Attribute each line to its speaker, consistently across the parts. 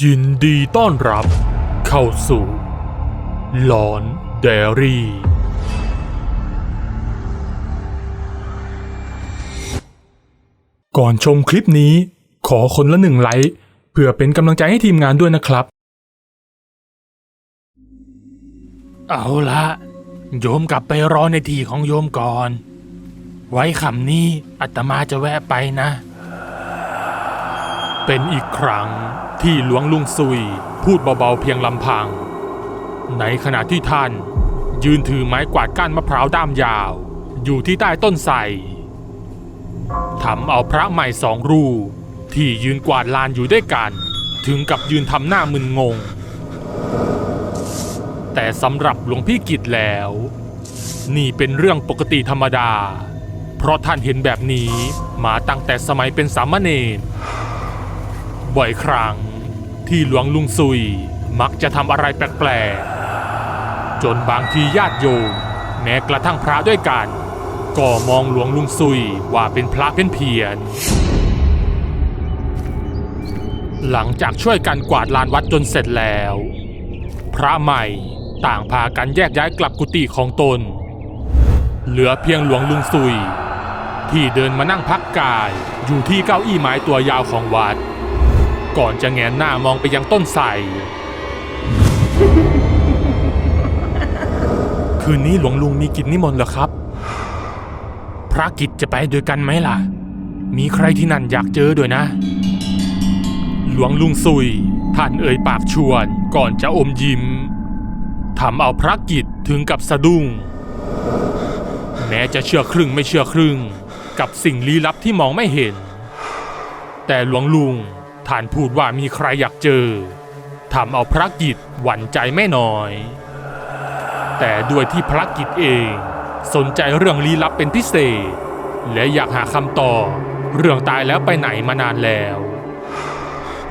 Speaker 1: ยินดีต้อนรับเข้าสู่หลอนไดอารี่ก่อนชมคลิปนี้ขอคนละ1 ไลค์เพื่อเป็นกำลังใจให้ทีมงานด้วยนะครับเอาละโยมกลับไปรอในที่ของโยมก่อนไว้ค่ำนี้อาตมาจะแวะไปนะเป็นอีกครั้งที่หลวงลุงซุยพูดเบาๆเพียงลำพังในขณะที่ท่านยืนถือไม้กวาดก้านมะพร้าวด้ามยาวอยู่ที่ใต้ต้นไทรทำเอาพระใหม่2 รูปที่ยืนกวาดลานอยู่ด้วยกันถึงกับยืนทำหน้ามึนงงแต่สำหรับหลวงพี่กิตแล้วนี่เป็นเรื่องปกติธรรมดาเพราะท่านเห็นแบบนี้มาตั้งแต่สมัยเป็นสามเณรบ่อยครั้งที่หลวงลุงซุยมักจะทำอะไรแปลกๆจนบางทีญาติโยมแม้กระทั่งพระด้วยกันก็มองหลวงลุงซุยว่าเป็นพระเพี้ยนๆหลังจากช่วยกันกวาดลานวัดจนเสร็จแล้วพระใหม่ต่างพากันแยกย้ายกลับกุฏิของตนเหลือเพียงหลวงลุงซุยที่เดินมานั่งพักกายอยู่ที่เก้าอี้ไม้ตัวยาวของวัดก่อนจะแงนหน้ามองไปยังต้นไทรคืนนี้หลวงลุงมีกิจนิมนต์เหรอครับพระกิจจะไปด้วยกันไหมล่ะมีใครที่นั่นอยากเจอด้วยนะหลวงลุงซุยท่านเอ่ยปากชวนก่อนจะอมยิ้มทำเอาพระกิจถึงกับสะดุ้งแม้จะเชื่อครึ่งไม่เชื่อครึ่งกับสิ่งลี้ลับที่มองไม่เห็นแต่หลวงลุงท่านพูดว่ามีใครอยากเจอทำเอาพระกิจหวั่นใจไม่น้อยแต่ด้วยที่พระกิจเองสนใจเรื่องลี้ลับเป็นพิเศษและอยากหาคำตอบเรื่องตายแล้วไปไหนมานานแล้ว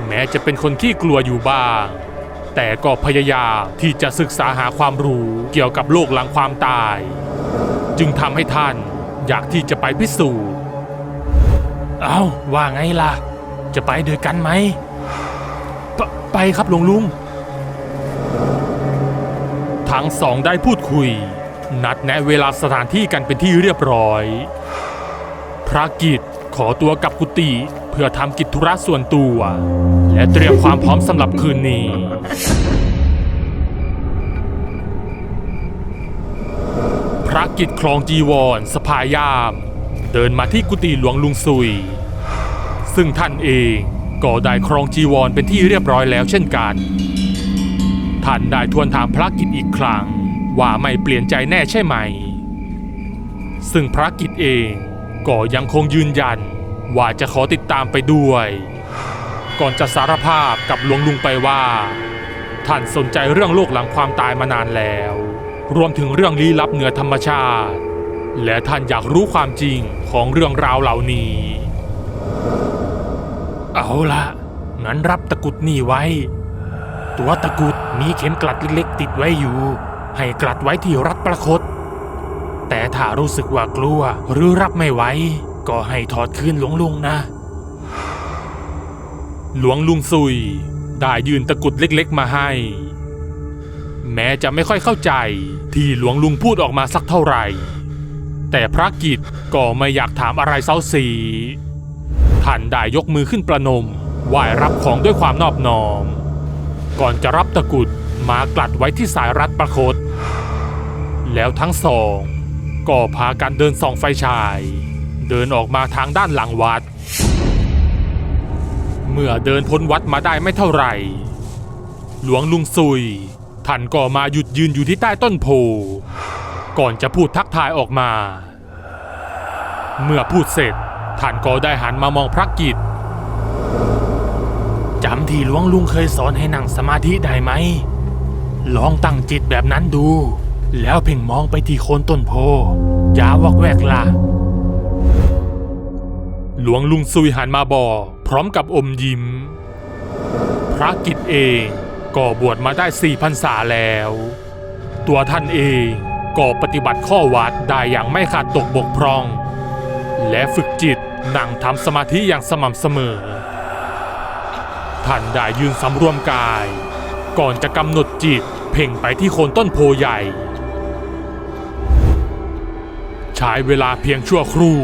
Speaker 1: แม้จะเป็นคนขี้กลัวอยู่บ้างแต่ก็พยายามที่จะศึกษาหาความรู้เกี่ยวกับโลกหลังความตายจึงทำให้ท่านอยากที่จะไปพิสูจน์เอ้าว่าไงล่ะจะไปด้วยกันไหมไปครับหลวงลุงทั้งสองได้พูดคุยนัดแนะเวลาสถานที่กันเป็นที่เรียบร้อยพระกิจขอตัวกลับกุฏิเพื่อทำกิจธุระส่วนตัวและเตรียมความพร้อมสำหรับคืนนี้พระกิจคลองจีวรสะพายย่ามเดินมาที่กุฏิหลวงลุงซุยซึ่งท่านเองก็ได้ครองจีวรเป็นที่เรียบร้อยแล้วเช่นกันท่านได้ทวนถามพระกิจอีกครั้งว่าไม่เปลี่ยนใจแน่ใช่ไหมซึ่งพระกิจเองก็ยังคงยืนยันว่าจะขอติดตามไปด้วยก่อนจะสารภาพกับหลวงลุงไปว่าท่านสนใจเรื่องโลกหลังความตายมานานแล้วรวมถึงเรื่องลี้ลับเหนือธรรมชาติและท่านอยากรู้ความจริงของเรื่องราวเหล่านี้เอาละงั้นรับตะกุดนี่ไว้ตัวตะกุดมีเข็มกลัดเล็กๆติดไว้อยู่ให้กลัดไว้ที่รัดประคตแต่ถ้ารู้สึกว่ากลัวหรือรับไม่ไหวก็ให้ถอดคืนหลวงลุงนะหลวงลุงซุยได้ยื่นตะกุดเล็กๆมาให้แม้จะไม่ค่อยเข้าใจที่หลวงลุงพูดออกมาสักเท่าไหร่แต่พระกิจก็ไม่อยากถามอะไรเซ้าสีท่านได้ยกมือขึ้นประนมไหว้รับของด้วยความนอบน้อมก่อนจะรับตะกุดมากลัดไว้ที่สายรัดประคตแล้วทั้งสองก็พากันเดินส่องไฟฉายเดินออกมาทางด้านหลังวัดเมื่อเดินพ้นวัดมาได้ไม่เท่าไหร่หลวงลุงซุยท่านก็มาหยุดยืนอยู่ที่ใต้ต้นโพก่อนจะพูดทักทายออกมาเมื่อพูดเสร็จท่านก็ได้หันมามองพระกิจจำที่หลวงลุงเคยสอนให้นั่งสมาธิได้ไหมลองตั้งจิตแบบนั้นดูแล้วเพ่งมองไปที่โคนต้นโพอย่าวอกแวกล่ะหลวงลุงซุยหันมาบอกพร้อมกับอมยิ้มพระกิจเองก็บวชมาได้4 พรรษาแล้วตัวท่านเองก็ปฏิบัติข้อวัดได้อย่างไม่ขาดตกบกพร่องและฝึกจิตนั่งทำสมาธิอย่างสม่ำเสมอ ท่านได้ยืนสำรวมกายก่อนจะกำหนดจิตเพ่งไปที่โคนต้นโพใหญ่ใช้เวลาเพียงชั่วครู่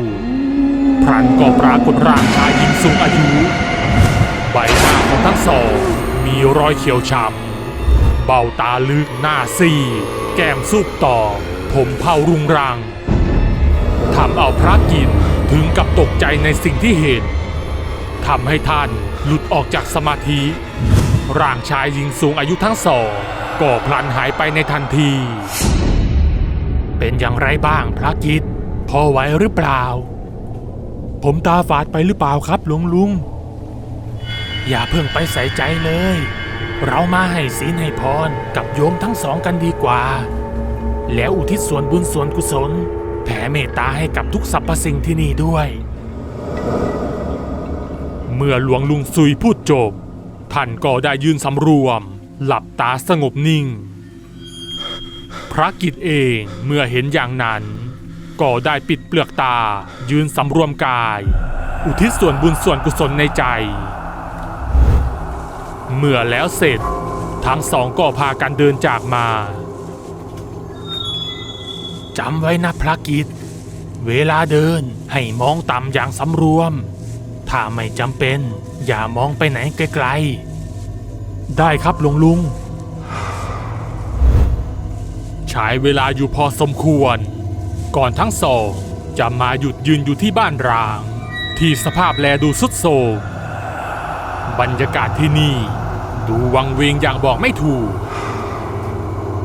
Speaker 1: พลันก็ปรากฏร่างชายหญิงสูงอายุใบหน้าของทั้งสองมีรอยเขียวช้ำเบ้าตาลึกหน้าซีดแก้มซูบต่อผมเผารุงรังทำเอาพระกิจถึงกับตกใจในสิ่งที่เห็นทำให้ท่านหลุดออกจากสมาธิร่างชายหญิงสูงอายุทั้งสองก็พลันหายไปในทันทีเป็นอย่างไรบ้างพระกิจพอไหวหรือเปล่าผมตาฝาดไปหรือเปล่าครับหลวงลุงอย่าเพิ่งไปใส่ใจเลยเรามาให้ศีลให้พรกับโยมทั้งสองกันดีกว่าแล้วอุทิศส่วนบุญส่วนกุศลแผ่เมตตาให้กับทุกสรรพสิ่งที่นี่ด้วยเมื่อหลวงลุงซุยพูดจบท่านก็ได้ยืนสำรวมหลับตาสงบนิ่งพระกิจเองเมื่อเห็นอย่างนั้นก็ได้ปิดเปลือกตายืนสำรวมกายอุทิศส่วนบุญส่วนกุศลในใจเมื่อแล้วเสร็จทั้งสองก็พากันเดินจากมาจำไว้นะพระกิจเวลาเดินให้มองต่ำอย่างสำรวมถ้าไม่จำเป็นอย่ามองไปไหนไกลๆได้ครับหลวงลุงใช้เวลาอยู่พอสมควรก่อนทั้งสองจะมาหยุดยืนอยู่ที่บ้านร้างที่สภาพแลดูทรุดโทรมบรรยากาศที่นี่ดูวังเวงอย่างบอกไม่ถูก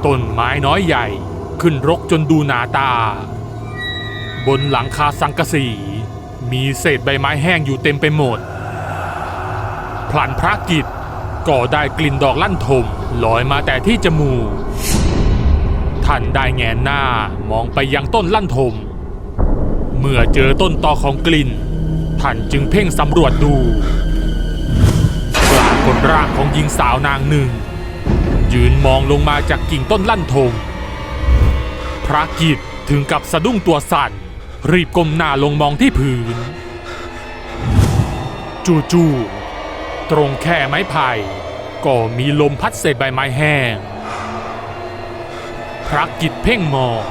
Speaker 1: ต้นไม้น้อยใหญ่ขึ้นรกจนดูหนาตาบนหลังคาสังกะสีมีเศษใบไม้แห้งอยู่เต็มไปหมดพลันพระกิจก็ได้กลิ่นดอกลั่นทมลอยมาแต่ที่จมูกท่านได้แงนหน้ามองไปยังต้นลั่นทมเมื่อเจอต้นตอของกลิ่นท่านจึงเพ่งสำรวจดูปรากฏร่างของหญิงสาวนางหนึ่งยืนมองลงมาจากกิ่งต้นลั่นทมพระกิจถึงกับสะดุ้งตัวสั่นรีบก้มหน้าลงมองที่พื้นจู่ๆตรงแค่ไม้ไผ่ก็มีลมพัดเศษใบไม้แห้งพระกิจเพ่งมอง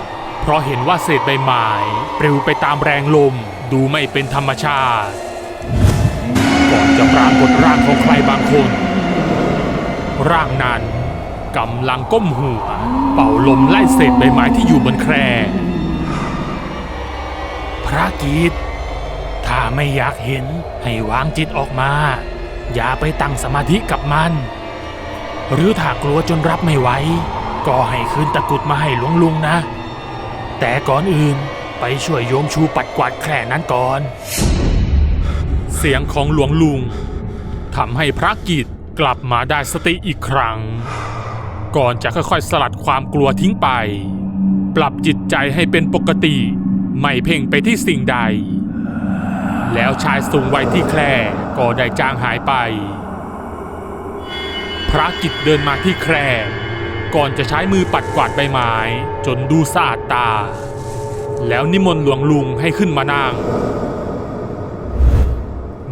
Speaker 1: เพราะเห็นว่าเศษใบไม้ปลิวไปตามแรงลมดูไม่เป็นธรรมชาติก่อนจะปรากฏร่างของใครบางคนร่างนั้นกำลังก้มหัวเป่าลมไล่เศษใบไม้ที่อยู่บนแคร่พระกิจถ้าไม่อยากเห็นให้วางจิตออกมาอย่าไปตั้งสมาธิกับมันหรือถ้ากลัวจนรับไม่ไหวก็ให้คืนตะกุดมาให้หลวงลุงนะแต่ก่อนอื่นไปช่วยโยมชูปัดกวาดแคร่นั้นก่อนเสียงของหลวงลุงทำให้พระกิจกลับมาได้สติอีกครั้งก่อนจะค่อยๆสลัดความกลัวทิ้งไปปรับจิตใจให้เป็นปกติไม่เพ่งไปที่สิ่งใดแล้วชายสูงวัยที่แคร่ก็ได้จางหายไปพระกิจเดินมาที่แคร่ก่อนจะใช้มือปัดกวาดใบไม้จนดูสะอาดตาแล้วนิมนต์หลวงลุงให้ขึ้นมานั่ง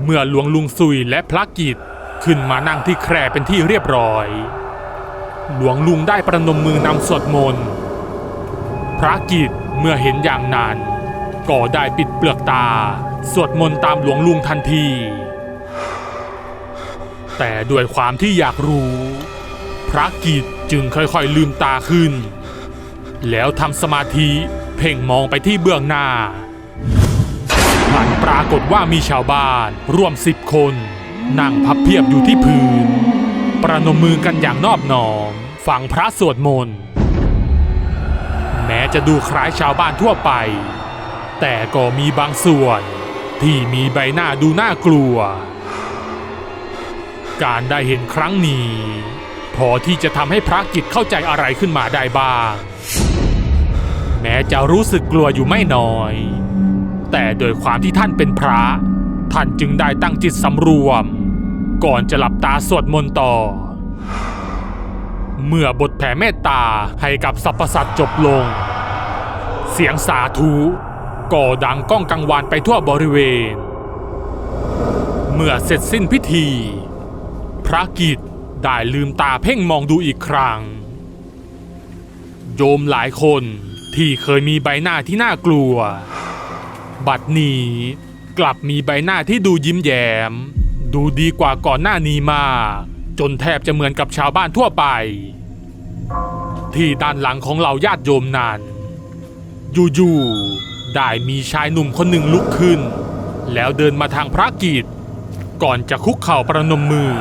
Speaker 1: เมื่อหลวงลุงซุยและพระกิจขึ้นมานั่งที่แคร่เป็นที่เรียบร้อยหลวงลุงได้ประนมมือนำสวดมนต์พระกิจเมื่อเห็นอย่างนั้นก็ได้ปิดเปลือกตาสวดมนต์ตามหลวงลุงทันทีแต่ด้วยความที่อยากรู้พระกิจจึงค่อยๆลืมตาขึ้นแล้วทำสมาธิเพ่งมองไปที่เบื้องหน้าพลันปรากฏว่ามีชาวบ้านร่วม10 คนนั่งพับเพียบอยู่ที่พื้นประนมมือกันอย่างนอบน้อมฟังพระสวดมนต์แม้จะดูคล้ายชาวบ้านทั่วไปแต่ก็มีบางส่วนที่มีใบหน้าดูน่ากลัวการได้เห็นครั้งนี้พอที่จะทำให้พระกิจเข้าใจอะไรขึ้นมาได้บ้างแม้จะรู้สึกกลัวอยู่ไม่น้อยแต่โดยความที่ท่านเป็นพระท่านจึงได้ตั้งจิตสำรวมก่อนจะหลับตาสวดมนต์ต่อเมื่อบทแผ่เมตตาให้กับสรรพสัตว์จบลงเสียงสาธุก็ดังก้องกังวานไปทั่วบริเวณเมื่อเสร็จสิ้นพิธีพ ระกิตได้ลืมตาเพ่งมองดูอีกครั้งโยมหลายคนที่เคยมีใบหน้าที่น่ากลัวบัดนี้กลับมีใบหน้าที่ดูยิ้มแย้มดูดีกว่าก่อนหน้านี้มากจนแทบจะเหมือนกับชาวบ้านทั่วไปที่ด้านหลังของเราญาติโยมนั้นอยู่ๆได้มีชายหนุ่มคนหนึ่งลุกขึ้นแล้วเดินมาทางพระกิตก่อนจะคุกเข่าประนมมือ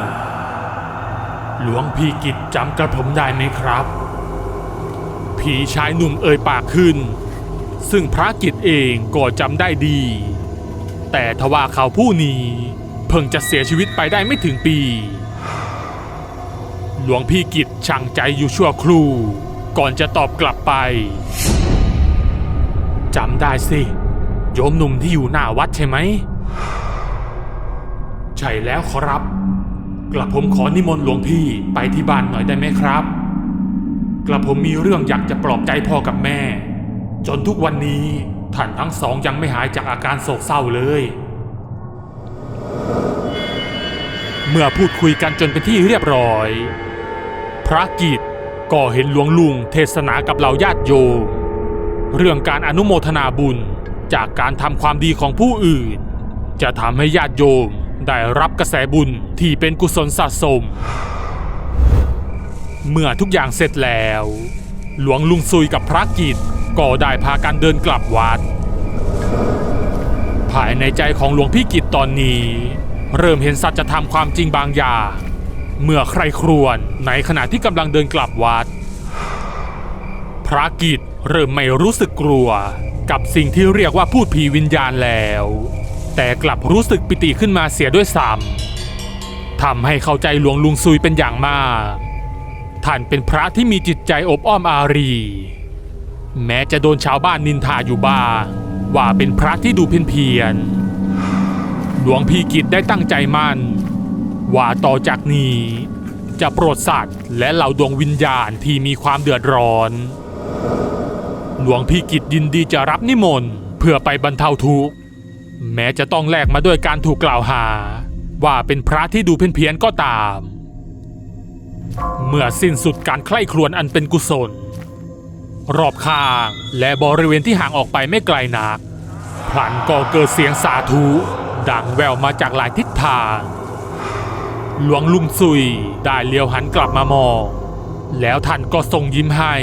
Speaker 1: หลวงพี่กิตจำกระผมได้ไหมครับผีชายหนุ่มเอ่ยปากขึ้นซึ่งพระกิตเองก็จำได้ดีแต่ทว่าเขาผู้นี้เพิ่งจะเสียชีวิตไปได้ไม่ถึงปีหลวงพี่กิตชั่งใจอยู่ชั่วครู่ก่อนจะตอบกลับไปจำได้สิโยมหนุ่มที่อยู่หน้าวัดใช่ไหมใช่แล้วครับกระผมขอนิมนต์หลวงพี่ไปที่บ้านหน่อยได้ไหมครับกระผมมีเรื่องอยากจะปลอบใจพ่อกับแม่จนทุกวันนี้ท่านทั้งสองยังไม่หายจากอาการโศกเศร้าเลยเมื่อพูดคุยกันจนเป็นที่เรียบร้อยพระกิตก็เห็นหลวงลุงเทศนากับเหล่าญาติโยมเรื่องการอนุโมทนาบุญจากการทำความดีของผู้อื่นจะทำให้ญาติโยมได้รับกระแสบุญที่เป็นกุศลสะสมเมื่อทุกอย่างเสร็จแล้วหลวงลุงซุยกับพระกิตก็ได้พากันเดินกลับวัดภายในใจของหลวงพี่กิตตอนนี้เริ่มเห็นสัจธรรมความจริงบางอย่างเมื่อใครครวญในขณะที่กำลังเดินกลับวัดพระกิตเริ่มไม่รู้สึกกลัวกับสิ่งที่เรียกว่าพูดผีวิญญาณแล้วแต่กลับรู้สึกปิติขึ้นมาเสียด้วยซ้ำทำให้เข้าใจหลวงลุงซุยเป็นอย่างมากท่านเป็นพระที่มีจิตใจอบอ้อมอารีแม้จะโดนชาวบ้านนินทาอยู่บ้างว่าเป็นพระที่ดูเพี้ยนหลวงพี่กิตได้ตั้งใจมั่นว่าต่อจากนี้จะโปรดสัตว์และเหล่าดวงวิญญาณที่มีความเดือดร้อนหลวงพี่กิตยินดีจะรับนิมนต์เพื่อไปบรรเทาทุกข์แม้จะต้องแลกมาด้วยการถูกกล่าวหาว่าเป็นพระที่ดูเพี้ยนก็ตามเมื่อสิ้นสุดการใคร่ครวญอันเป็นกุศลรอบข้างและบริเวณที่ห่างออกไปไม่ไกลนักพลันก็เกิดเสียงสาธุดังแว่วมาจากหลายทิศทางหลวงลุงซุยได้เลี้ยวหันกลับมามองแล้วท่านก็ทรงยิ้มให้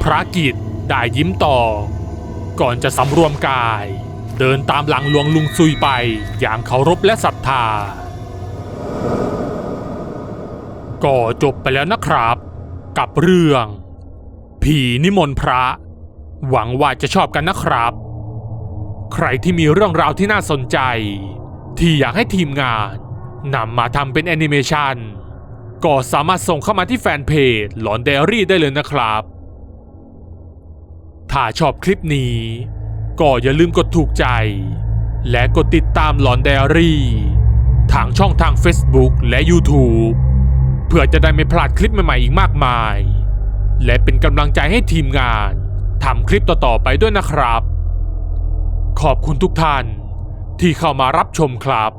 Speaker 1: พระกิตได้ยิ้มต่อก่อนจะสำรวมกายเดินตามหลังหลวงลุงซุยไปอย่างเคารพและศรัทธาก็จบไปแล้วนะครับกับเรื่องผีนิมนต์พระหวังว่าจะชอบกันนะครับใครที่มีเรื่องราวที่น่าสนใจที่อยากให้ทีมงานนำมาทำเป็นแอนิเมชันก็สามารถส่งเข้ามาที่แฟนเพจหลอนไดอารี่ได้เลยนะครับถ้าชอบคลิปนี้ก็อย่าลืมกดถูกใจและกดติดตามหลอนไดอารี่ทางช่องทาง Facebook และ YouTube เพื่อจะได้ไม่พลาดคลิปใหม่ๆอีกมากมายและเป็นกำลังใจให้ทีมงานทำคลิปต่อๆไปด้วยนะครับขอบคุณทุกท่านที่เข้ามารับชมครับ